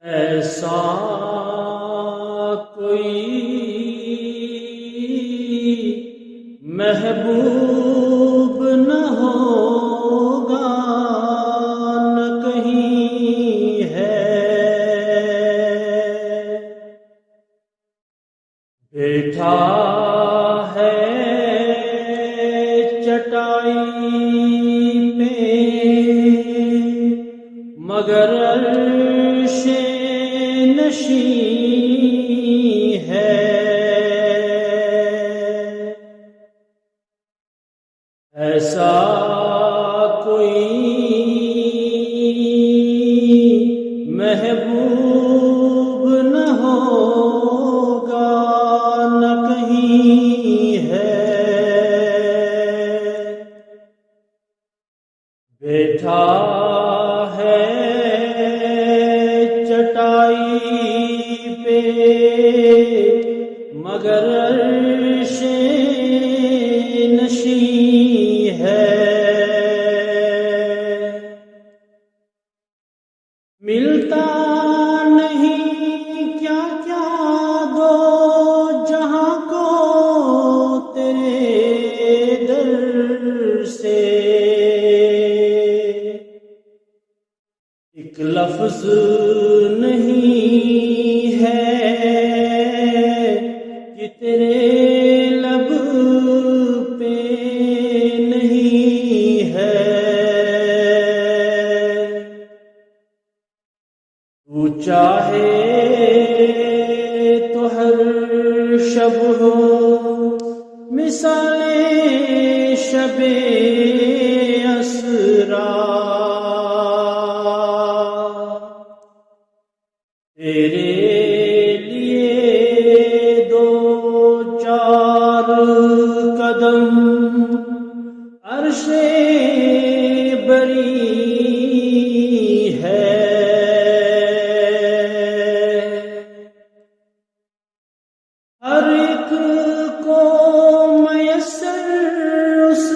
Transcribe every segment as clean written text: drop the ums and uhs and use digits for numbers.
ایسا کوئی محبوب نہ ہوگا نہ کہیں ہے، بیٹھا ہے چٹائی پہ مگر عرش نشین ہے، ایسا کوئی محبوب نہ ہوگا نہ کہیں ہے، بیٹھا ہے چٹائی پہ مگر عرش نشین ہے، ملتا نہیں کیا کیا دو جہاں کو تیرے در سے، ایک لفظ نہیں ہے کہ تیرے لب پہ نہیں ہے، تو چاہے تو ہر شب ہو مثال شب اسرا، تیرے لیے دو چار قدم عرش بری ہے، ہر ایک کو میسر اس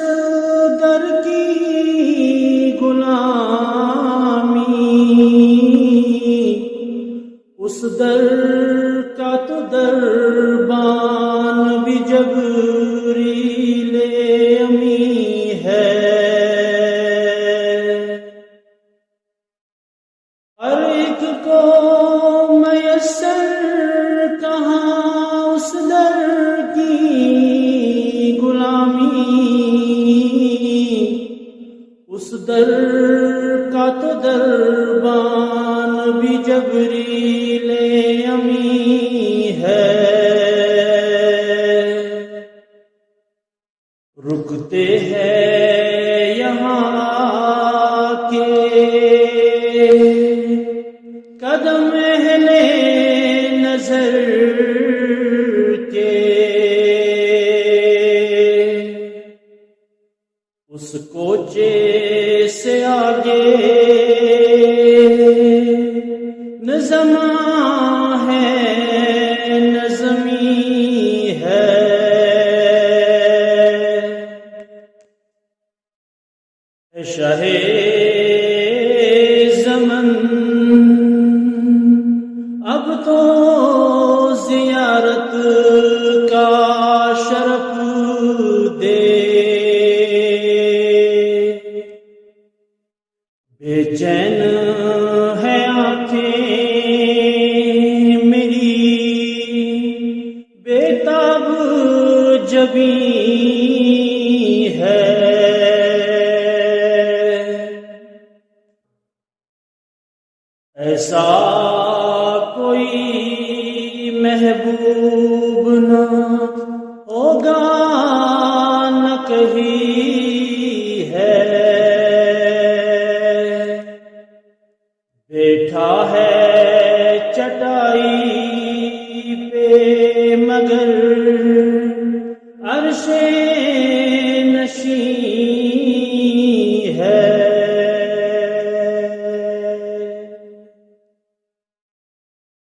در کی غلامی، اس در کا تو دربان بھی جبریل امی ہے، ہر ایک کو میسر کہاں اس در کی غلامی، اس در کا تو دربان بھی جبریل امی ہے، رکتے ہیں یہاں کے قدم اہل نظر کے، اس کوچے سے آگے نظم ہے نظمی ہے، شاہ زمن اب تو زیارت کا شرف دے، بے چین ہے آنکھیں میری بےتاب جبیں ہے، ایسا کوئی محبوب نہ ہوگا نہ کہیں ہے، بیٹھا ہے چٹائی پہ مگر عرش